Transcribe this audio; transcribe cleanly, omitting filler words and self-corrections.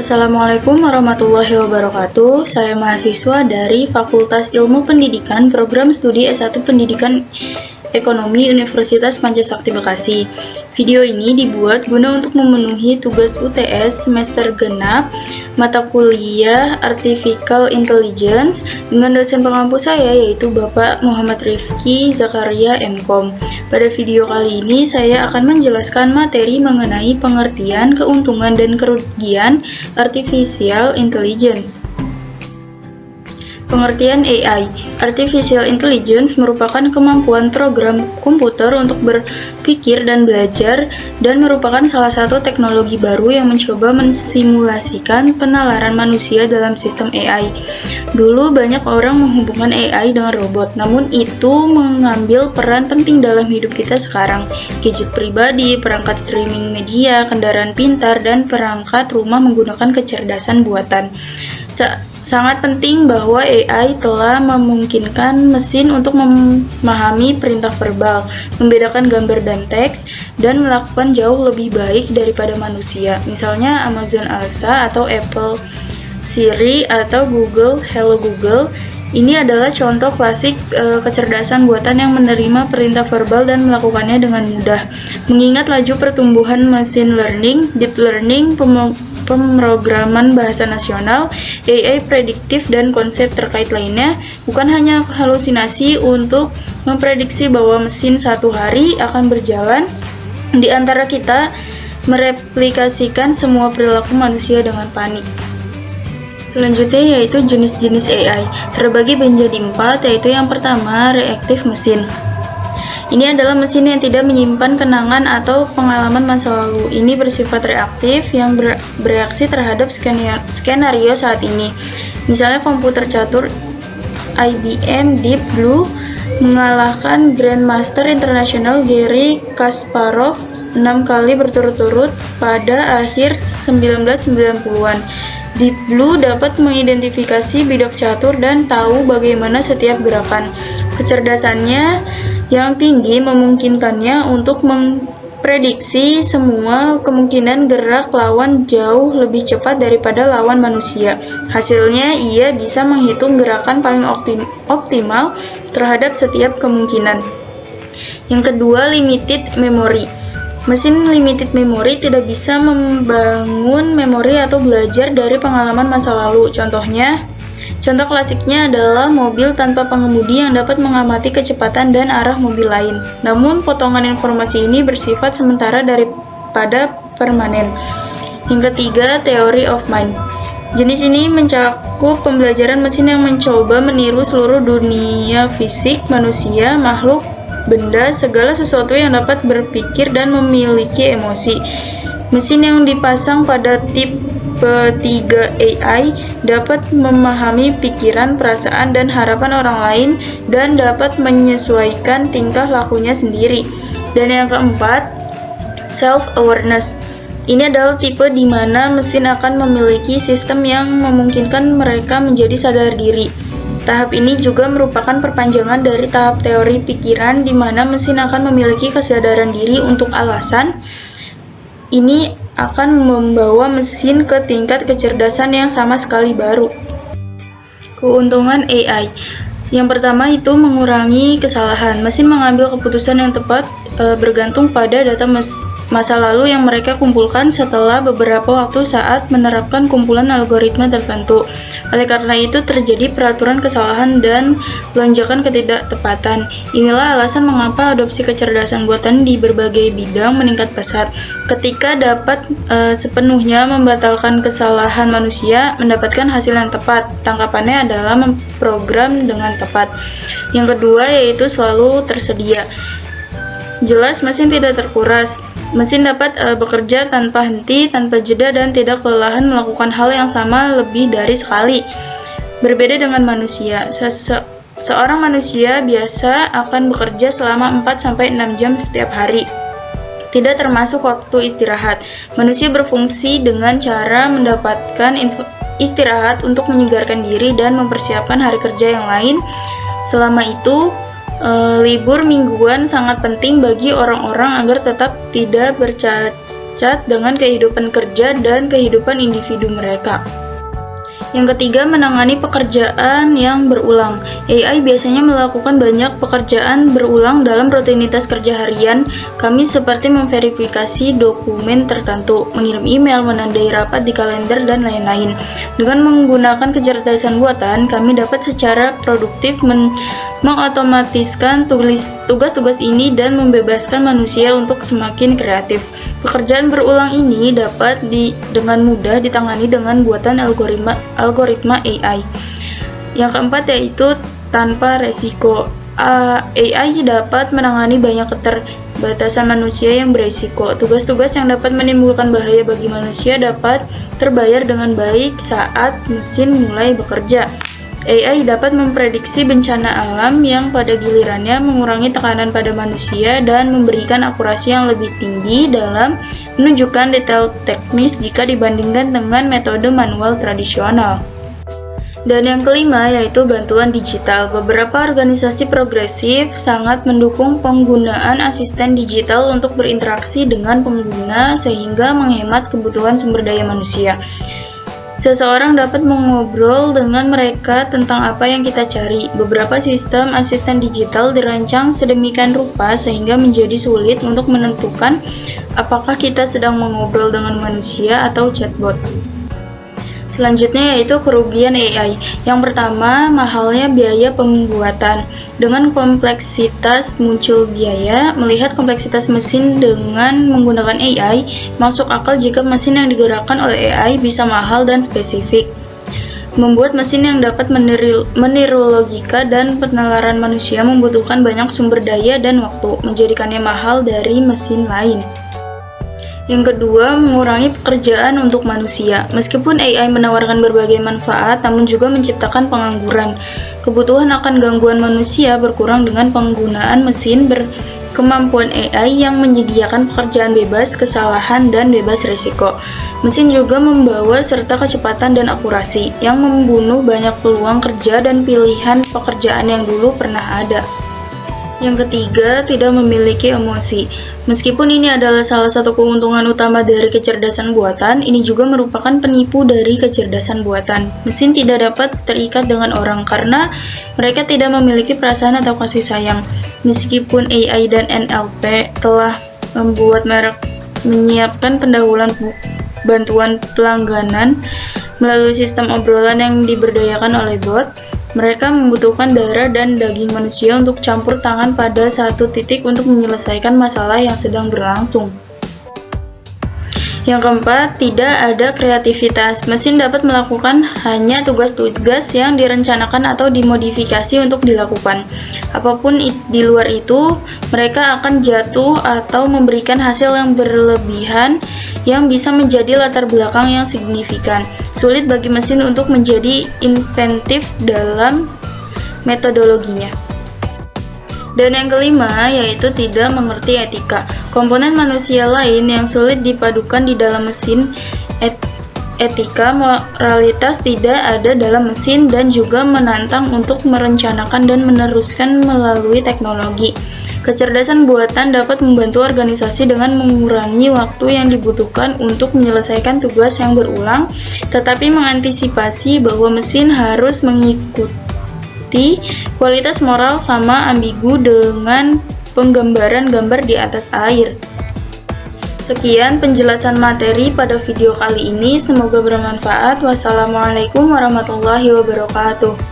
Assalamualaikum warahmatullahi wabarakatuh. Saya mahasiswa dari Fakultas Ilmu Pendidikan Program Studi S1 Pendidikan Ekonomi Universitas Pancasakti Bekasi. Video ini dibuat guna untuk memenuhi tugas UTS semester genap mata kuliah Artificial Intelligence dengan dosen pengampu saya yaitu Bapak Muhammad Rifki Zakaria MKom. Pada video kali ini saya akan menjelaskan materi mengenai pengertian, keuntungan, dan kerugian Artificial Intelligence. Pengertian AI. Artificial Intelligence merupakan kemampuan program komputer untuk berpikir dan belajar dan merupakan salah satu teknologi baru yang mencoba mensimulasikan penalaran manusia dalam sistem AI. Dulu banyak orang menghubungkan AI dengan robot, namun itu mengambil peran penting dalam hidup kita sekarang. Gadget pribadi, perangkat streaming media, kendaraan pintar, dan perangkat rumah menggunakan kecerdasan buatan. Sangat penting bahwa AI telah memungkinkan mesin untuk memahami perintah verbal, membedakan gambar dan teks, dan melakukan jauh lebih baik daripada manusia. Misalnya Amazon Alexa atau Apple Siri atau Google Hello Google. Ini adalah contoh klasik kecerdasan buatan yang menerima perintah verbal dan melakukannya dengan mudah. Mengingat laju pertumbuhan machine learning, deep learning, pemrograman bahasa nasional, AI prediktif, dan konsep terkait lainnya, bukan hanya halusinasi untuk memprediksi bahwa mesin satu hari akan berjalan. Di antara kita mereplikasikan semua perilaku manusia dengan panik. Selanjutnya yaitu jenis-jenis AI, terbagi menjadi 4, yaitu yang pertama, reactive mesin. Ini adalah mesin yang tidak menyimpan kenangan atau pengalaman masa lalu. Ini bersifat reaktif yang bereaksi terhadap skenario saat ini. Misalnya komputer catur IBM Deep Blue mengalahkan Grandmaster Internasional Garry Kasparov 6 kali berturut-turut pada akhir 1990-an. Deep Blue dapat mengidentifikasi bidak catur dan tahu bagaimana setiap gerakan. Kecerdasannya yang tinggi memungkinkannya untuk memprediksi semua kemungkinan gerak lawan jauh lebih cepat daripada lawan manusia. Hasilnya, ia bisa menghitung gerakan paling optimal terhadap setiap kemungkinan. Yang kedua, limited memory. Mesin limited memory tidak bisa membangun memori atau belajar dari pengalaman masa lalu. Contoh klasiknya adalah mobil tanpa pengemudi yang dapat mengamati kecepatan dan arah mobil lain. Namun, potongan informasi ini bersifat sementara daripada permanen. Yang ketiga, theory of mind. Jenis ini mencakup pembelajaran mesin yang mencoba meniru seluruh dunia fisik, manusia, makhluk, benda, segala sesuatu yang dapat berpikir dan memiliki emosi. Mesin yang dipasang pada tipe 3 AI dapat memahami pikiran, perasaan, dan harapan orang lain dan dapat menyesuaikan tingkah lakunya sendiri. Dan yang keempat, self-awareness. Ini adalah tipe di mana mesin akan memiliki sistem yang memungkinkan mereka menjadi sadar diri. Tahap ini juga merupakan perpanjangan dari tahap teori pikiran di mana mesin akan memiliki kesadaran diri untuk alasan. Ini akan membawa mesin ke tingkat kecerdasan yang sama sekali baru. Keuntungan AI. Yang pertama itu mengurangi kesalahan. Mesin mengambil keputusan yang tepat bergantung pada data masa lalu yang mereka kumpulkan setelah beberapa waktu saat menerapkan kumpulan algoritma tertentu. Oleh karena itu terjadi peraturan kesalahan dan lonjakan ketidaktepatan. Inilah alasan mengapa adopsi kecerdasan buatan di berbagai bidang meningkat pesat. Ketika dapat sepenuhnya membatalkan kesalahan manusia, mendapatkan hasil yang tepat. Tangkapannya adalah memprogram dengan tepat. Yang kedua yaitu selalu tersedia. Jelas, mesin tidak terkuras. Mesin dapat bekerja tanpa henti, tanpa jeda, dan tidak kelelahan melakukan hal yang sama lebih dari sekali. Berbeda dengan manusia, seorang manusia biasa akan bekerja selama 4-6 jam setiap hari. Tidak termasuk waktu istirahat. Manusia berfungsi dengan cara mendapatkan istirahat untuk menyegarkan diri dan mempersiapkan hari kerja yang lain. Selama itu, libur mingguan sangat penting bagi orang-orang agar tetap tidak terikat dengan kehidupan kerja dan kehidupan individu mereka. Yang ketiga, menangani pekerjaan yang berulang. AI biasanya melakukan banyak pekerjaan berulang dalam rutinitas kerja harian kami seperti memverifikasi dokumen tertentu, mengirim email, menandai rapat di kalender, dan lain-lain. Dengan menggunakan kecerdasan buatan, kami dapat secara produktif mengotomatiskan tugas-tugas ini dan membebaskan manusia untuk semakin kreatif. Pekerjaan berulang ini dapat dengan mudah ditangani dengan buatan algoritma AI. Yang keempat yaitu tanpa resiko. AI dapat menangani banyak keterbatasan manusia yang beresiko. Tugas-tugas yang dapat menimbulkan bahaya bagi manusia dapat terbayar dengan baik saat mesin mulai bekerja. AI dapat memprediksi bencana alam yang pada gilirannya mengurangi tekanan pada manusia dan memberikan akurasi yang lebih tinggi dalam menunjukkan detail teknis jika dibandingkan dengan metode manual tradisional. Dan yang kelima yaitu bantuan digital. Beberapa organisasi progresif sangat mendukung penggunaan asisten digital untuk berinteraksi dengan pengguna sehingga menghemat kebutuhan sumber daya manusia. Seseorang dapat mengobrol dengan mereka tentang apa yang kita cari. Beberapa sistem asisten digital dirancang sedemikian rupa sehingga menjadi sulit untuk menentukan apakah kita sedang mengobrol dengan manusia atau chatbot. Selanjutnya yaitu kerugian AI. Yang pertama, mahalnya biaya pembuatan. Dengan kompleksitas muncul biaya. Melihat kompleksitas mesin dengan menggunakan AI, masuk akal jika mesin yang digerakkan oleh AI bisa mahal dan spesifik. Membuat mesin yang dapat meniru logika dan penalaran manusia membutuhkan banyak sumber daya dan waktu, menjadikannya mahal dari mesin lain. Yang kedua, mengurangi pekerjaan untuk manusia. Meskipun AI menawarkan berbagai manfaat, namun juga menciptakan pengangguran. Kebutuhan akan gangguan manusia berkurang dengan penggunaan mesin berkemampuan AI yang menyediakan pekerjaan bebas kesalahan dan bebas risiko. Mesin juga membawa serta kecepatan dan akurasi, yang membunuh banyak peluang kerja dan pilihan pekerjaan yang dulu pernah ada. Yang ketiga, tidak memiliki emosi. Meskipun ini adalah salah satu keuntungan utama dari kecerdasan buatan, ini juga merupakan penipu dari kecerdasan buatan. Mesin tidak dapat terikat dengan orang karena mereka tidak memiliki perasaan atau kasih sayang. Meskipun AI dan NLP telah membuat merek menyiapkan pendahuluan bantuan pelangganan melalui sistem obrolan yang diberdayakan oleh bot, mereka membutuhkan darah dan daging manusia untuk campur tangan pada satu titik untuk menyelesaikan masalah yang sedang berlangsung. Yang keempat, tidak ada kreativitas. Mesin dapat melakukan hanya tugas-tugas yang direncanakan atau dimodifikasi untuk dilakukan. Apapun di luar itu, mereka akan jatuh atau memberikan hasil yang berlebihan yang bisa menjadi latar belakang yang signifikan. Sulit bagi mesin untuk menjadi inventif dalam metodologinya. Dan yang kelima, yaitu tidak mengerti etika. Komponen manusia lain yang sulit dipadukan di dalam mesin. Etika moralitas tidak ada dalam mesin dan juga menantang untuk merencanakan dan meneruskan melalui teknologi. Kecerdasan buatan dapat membantu organisasi dengan mengurangi waktu yang dibutuhkan untuk menyelesaikan tugas yang berulang, tetapi mengantisipasi bahwa mesin harus mengikuti kualitas moral sama ambigu dengan penggambaran gambar di atas air. Sekian penjelasan materi pada video kali ini, semoga bermanfaat. Wassalamualaikum warahmatullahi wabarakatuh.